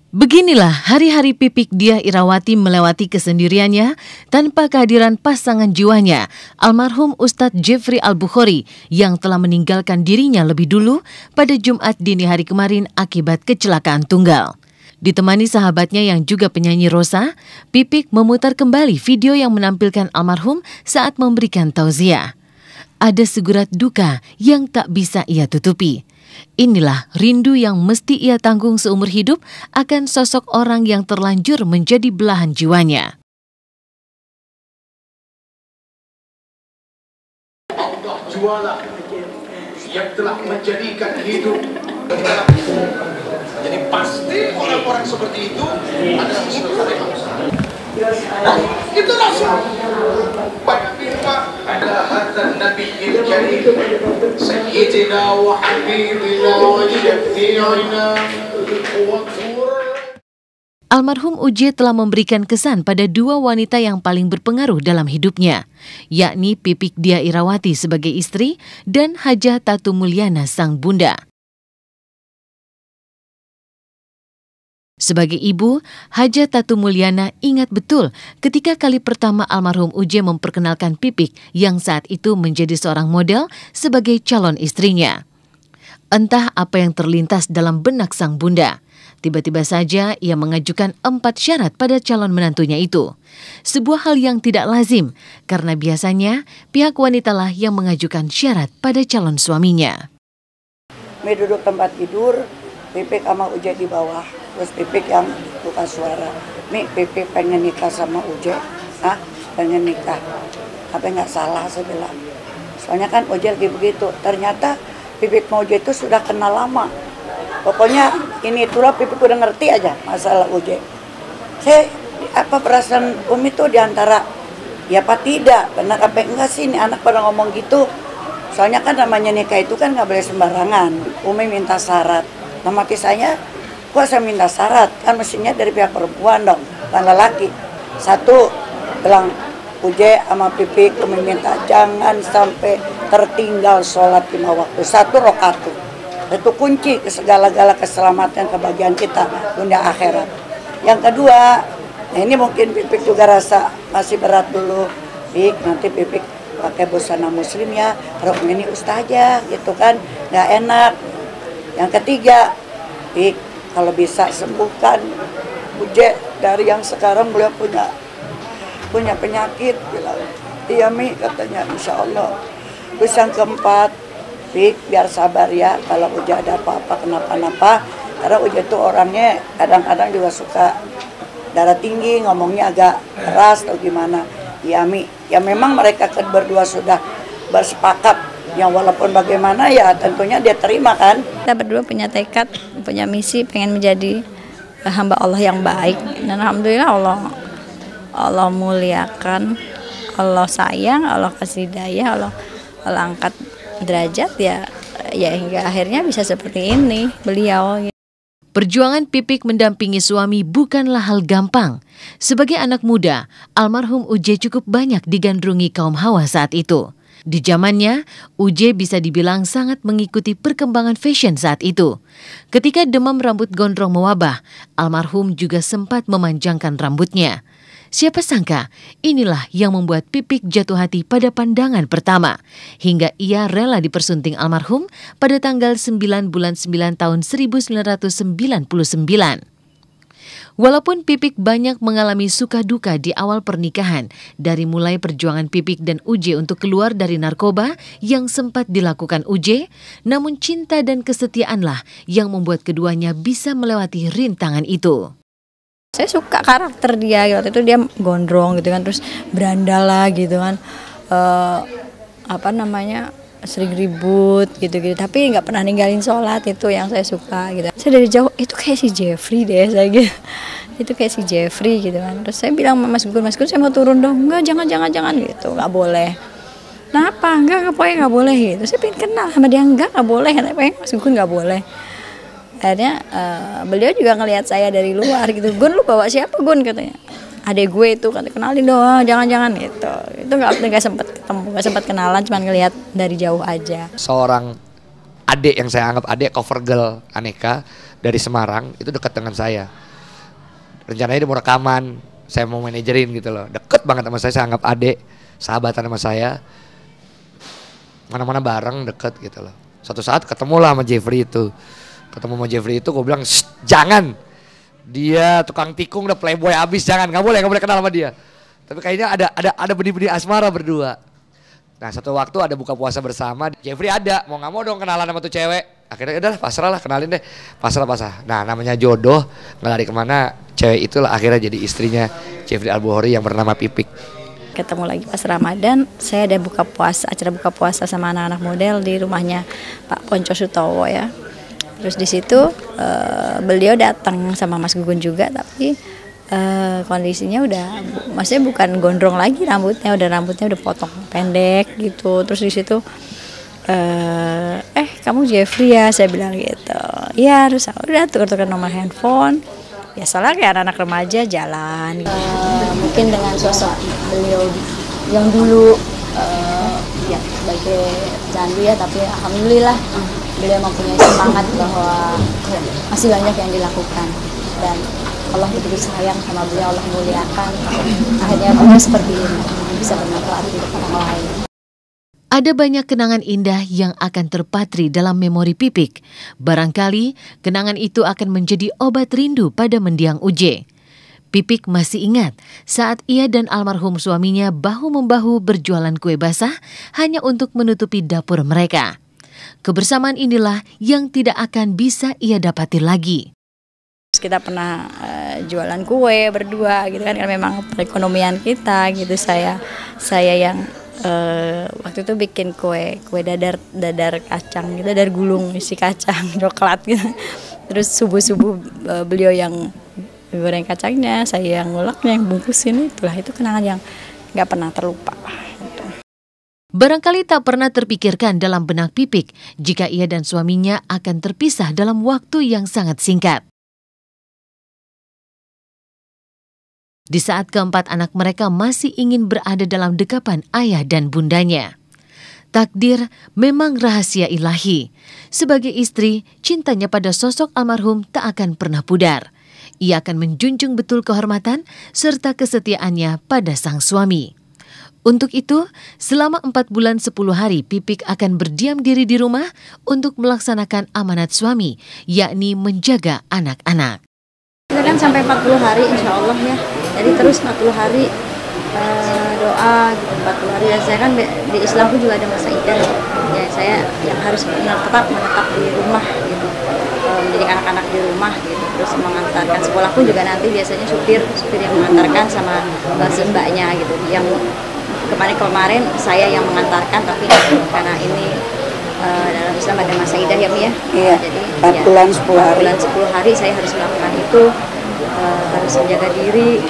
Beginilah hari-hari Pipik Diah Irawati melewati kesendiriannya tanpa kehadiran pasangan jiwanya, almarhum Ustadz Jeffrey Al-Bukhari yang telah meninggalkan dirinya lebih dulu pada Jumat dini hari kemarin akibat kecelakaan tunggal. Ditemani sahabatnya yang juga penyanyi Rosa, Pipik memutar kembali video yang menampilkan almarhum saat memberikan tauziah. Ada segurat duka yang tak bisa ia tutupi. Inilah rindu yang mesti ia tanggung seumur hidup akan sosok orang yang terlanjur menjadi belahan jiwanya. Allah jualah yang telah menjadikan hidup. Jadi pasti orang-orang seperti itu adalah Rasulullah. Itu Rasul. Banyak firman ada hadzal nabiyil karim sayyidina wa habibina wa syafi'ina wa Almarhum Uje telah memberikan kesan pada dua wanita yang paling berpengaruh dalam hidupnya, yakni Pipik Diah Irawati sebagai istri dan Hajah Tatu Mulyana sang bunda. Sebagai ibu, Hajah Tatu Mulyana ingat betul ketika kali pertama almarhum Uje memperkenalkan Pipik yang saat itu menjadi seorang model sebagai calon istrinya. Entah apa yang terlintas dalam benak sang bunda. Tiba-tiba saja ia mengajukan 4 syarat pada calon menantunya itu. Sebuah hal yang tidak lazim, karena biasanya pihak wanitalah yang mengajukan syarat pada calon suaminya. Mi duduk tempat tidur, Pipik sama Uje di bawah. Terus Pipik yang buka suara. Mi, Pipik pengen nikah sama Uje. Pengen nikah. Apa nggak salah, saya bilang. Soalnya kan Uje lagi begitu. Ternyata Pipik sama Uje itu sudah kenal lama. Pokoknya ini itulah Pipik udah ngerti aja masalah Uje. Saya perasaan Umi tuh diantara ya apa tidak, benar apa enggak sih ini anak pada ngomong gitu. Soalnya kan namanya nikah itu kan nggak boleh sembarangan. Umi minta syarat. Nama kisahnya, kok saya minta syarat? Kan mestinya dari pihak perempuan dong, bukan lelaki. 1, bilang Uje sama Pipik, Umi minta jangan sampai tertinggal sholat 5 waktu. 1 rakaat. Itu kunci ke segala-gala keselamatan kebahagiaan kita dunia akhirat. Yang kedua, nah ini mungkin Pipik juga rasa masih berat dulu. Pik, nanti Pipik pakai busana muslim ya, kalau ini ustazah gitu kan, nggak enak. Yang ketiga, Pik, kalau bisa sembuhkan Uje dari yang sekarang beliau punya penyakit, bilang. Iya Mi, katanya insya Allah. Terus yang keempat, Pik, biar sabar ya kalau Uje ada apa-apa, kenapa-napa. Karena Uje tuh orangnya kadang-kadang juga suka darah tinggi, ngomongnya agak keras atau gimana. Ya Mi, ya memang mereka berdua sudah bersepakat. Yang walaupun bagaimana ya tentunya dia terima kan. Kita berdua punya tekad, punya misi pengen menjadi hamba Allah yang baik. Dan alhamdulillah Allah muliakan, Allah sayang, Allah kasih daya, Allah angkat derajat ya hingga akhirnya bisa seperti ini beliau. Perjuangan Pipik mendampingi suami bukanlah hal gampang. Sebagai anak muda, almarhum Uje cukup banyak digandrungi kaum hawa saat itu. Di zamannya, Uje bisa dibilang sangat mengikuti perkembangan fashion saat itu. Ketika demam rambut gondrong mewabah, almarhum juga sempat memanjangkan rambutnya. Siapa sangka, inilah yang membuat Pipik jatuh hati pada pandangan pertama, hingga ia rela dipersunting almarhum pada tanggal 9 bulan 9 tahun 1999. Walaupun Pipik banyak mengalami suka duka di awal pernikahan, dari mulai perjuangan Pipik dan Uje untuk keluar dari narkoba yang sempat dilakukan Uje, namun cinta dan kesetiaanlah yang membuat keduanya bisa melewati rintangan itu. Saya suka karakter dia, waktu itu dia gondrong gitu kan, terus berandal lah gitu kan, sering ribut gitu-gitu, tapi nggak pernah ninggalin sholat, itu yang saya suka gitu. Saya dari jauh, itu kayak si Jeffrey deh, saya gitu. Itu kayak si Jeffrey gitu kan. Terus saya bilang Mas Gun saya mau turun dong. Enggak, jangan gitu, nggak boleh. Kenapa? Enggak boleh gitu. Saya pengen kenal sama dia, enggak boleh. Kenapa Mas Gun nggak boleh? Akhirnya beliau juga ngelihat saya dari luar gitu. Gun, lu bawa siapa Gun, katanya. Adek gue itu kan, kenalin dong, jangan gitu. Itu nggak sempat ketemu, nggak sempat kenalan, cuma ngelihat dari jauh aja. Seorang adik yang saya anggap adik, cover girl Aneka dari Semarang, itu dekat dengan saya. Rencananya dia mau rekaman, saya mau manajerin gitu loh. Deket banget sama saya anggap adek, sahabatan sama saya. Mana-mana bareng deket gitu loh. Suatu saat ketemu lah sama Jeffrey itu. Ketemu sama Jeffrey itu gue bilang, jangan. Dia tukang tikung udah playboy abis, jangan, nggak boleh kenal sama dia. Tapi kayaknya ada benih-benih asmara berdua. Nah satu waktu ada buka puasa bersama, Jeffrey ada, mau gak mau dong kenalan sama tuh cewek. Akhirnya udah pasrah lah, kenalin deh, pasrah. Nah namanya jodoh, gak lari kemana, cewek itulah akhirnya jadi istrinya Jeffrey Al-Bukhori yang bernama Pipik. Ketemu lagi pas Ramadan, saya ada acara buka puasa sama anak-anak model di rumahnya Pak Ponco Sutowo ya. Terus di situ beliau datang sama Mas Gugun juga, tapi kondisinya udah, maksudnya bukan gondrong lagi rambutnya udah potong pendek gitu. Terus di situ kamu Jeffrey ya, saya bilang gitu. Iya, terus udah tukar-tukar nomor handphone. Biasalah kayak anak-anak remaja jalan. Mungkin dengan sosok beliau yang dulu ya sebagai candu ya, tapi alhamdulillah beliau mempunyai semangat bahwa masih banyak yang dilakukan dan Allah begitu sayang sama beliau, Allah muliakan. Akhirnya beliau seperti ini, bisa bermanfaat di depan orang lain. Ada banyak kenangan indah yang akan terpatri dalam memori Pipik. Barangkali kenangan itu akan menjadi obat rindu pada mendiang Uje. Pipik masih ingat saat ia dan almarhum suaminya bahu-membahu berjualan kue basah hanya untuk menutupi dapur mereka. Kebersamaan inilah yang tidak akan bisa ia dapati lagi. Kita pernah jualan kue berdua gitu kan, karena memang perekonomian kita gitu. Saya yang waktu itu bikin kue dadar kacang gitu, dadar gulung isi kacang coklat gitu. Terus subuh beliau yang goreng kacangnya, saya yang nguleknya, yang bungkusin. Itu kenangan yang nggak pernah terlupa. Barangkali tak pernah terpikirkan dalam benak Pipik jika ia dan suaminya akan terpisah dalam waktu yang sangat singkat. Di saat keempat anak mereka masih ingin berada dalam dekapan ayah dan bundanya. Takdir memang rahasia ilahi. Sebagai istri, cintanya pada sosok almarhum tak akan pernah pudar. Ia akan menjunjung betul kehormatan serta kesetiaannya pada sang suami. Untuk itu, selama 4 bulan 10 hari Pipik akan berdiam diri di rumah untuk melaksanakan amanat suami, yakni menjaga anak-anak. Kita kan sampai 40 hari insya Allah ya. Jadi terus 40 hari doa gitu, 40 hari. Dan saya kan di Islam pun juga ada masa idah. Ya saya yang harus tetap menetap di rumah gitu. Menjadi anak-anak di rumah gitu. Terus mengantarkan sekolah pun juga nanti biasanya supir yang mengantarkan sama si mbaknya gitu. Yang kemarin saya yang mengantarkan, tapi karena ini dalam Islam ada masa idah ya Mi ya. Iya. Jadi 4 bulan 10 hari. 4 bulan 10 hari saya harus melakukan itu. Harus menjaga diri,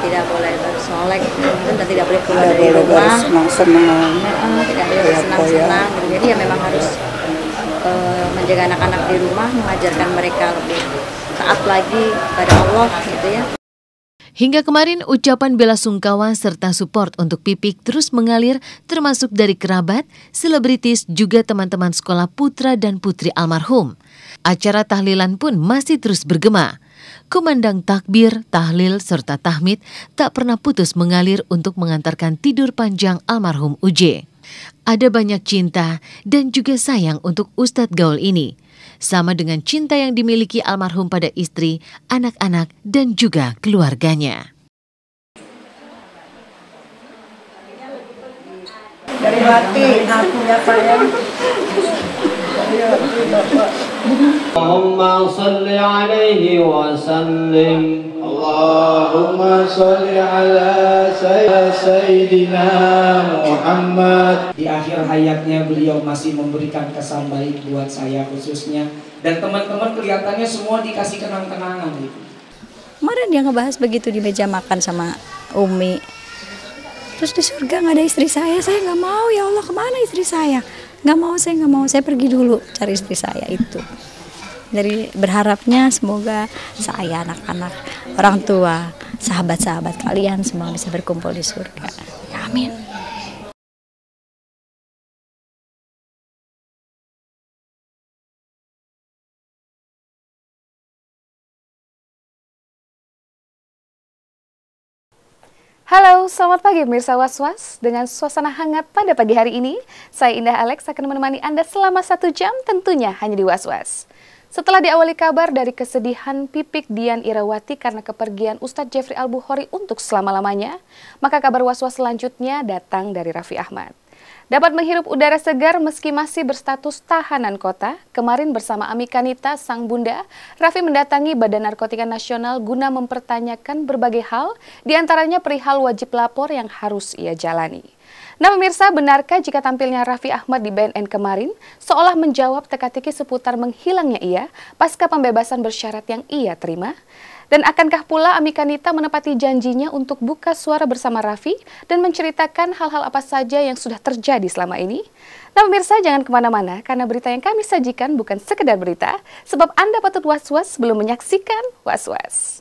tidak boleh bersolek dan tidak boleh keluar dari rumah, senang-senang, tidak boleh bersenang-senang. Jadi ya memang harus menjaga anak-anak di rumah, mengajarkan mereka lebih taat lagi pada Allah gitu ya. Hingga kemarin ucapan bela sungkawa serta support untuk Pipik terus mengalir, termasuk dari kerabat, selebritis, juga teman-teman sekolah putra dan putri almarhum. Acara tahlilan pun masih terus bergema. Kumandang takbir, tahlil, serta tahmid tak pernah putus mengalir untuk mengantarkan tidur panjang almarhum Uje. Ada banyak cinta dan juga sayang untuk Ustadz Gaul ini. Sama dengan cinta yang dimiliki almarhum pada istri, anak-anak, dan juga keluarganya. Dari hati aku ya sayang. Allahumma salli alaihi wa sallim. Allahumma salli ala Sayyidina Muhammad. Di akhir hayatnya beliau masih memberikan kesan baik buat saya khususnya. Dan teman-teman kelihatannya semua dikasih kenang-kenangan gitu. Kemarin dia ngebahas begitu di meja makan sama Umi. Terus di surga nggak ada istri saya nggak mau, ya Allah kemana istri saya? Nggak mau, saya pergi dulu cari istri saya itu. Dari berharapnya semoga saya, anak-anak, orang tua, sahabat-sahabat kalian semua bisa berkumpul di surga. Amin. Halo, selamat pagi pemirsa Was-Was. Dengan suasana hangat pada pagi hari ini, saya Indah Alex akan menemani Anda selama 1 jam tentunya hanya di Was-Was. Setelah diawali kabar dari kesedihan Pipik Dian Irawati karena kepergian Ustadz Jeffrey Al-Bukhori untuk selama-lamanya, maka kabar Was-Was selanjutnya datang dari Raffi Ahmad. Dapat menghirup udara segar meski masih berstatus tahanan kota, kemarin bersama Ami Kanita, sang bunda, Raffi mendatangi Badan Narkotika Nasional guna mempertanyakan berbagai hal, diantaranya perihal wajib lapor yang harus ia jalani. Nah pemirsa, benarkah jika tampilnya Raffi Ahmad di BNN kemarin seolah menjawab teka-teki seputar menghilangnya ia pasca pembebasan bersyarat yang ia terima? Dan akankah pula Ami Kanita menepati janjinya untuk buka suara bersama Raffi dan menceritakan hal-hal apa saja yang sudah terjadi selama ini? Nah pemirsa, jangan kemana-mana karena berita yang kami sajikan bukan sekedar berita, sebab Anda patut was-was sebelum menyaksikan Was-Was.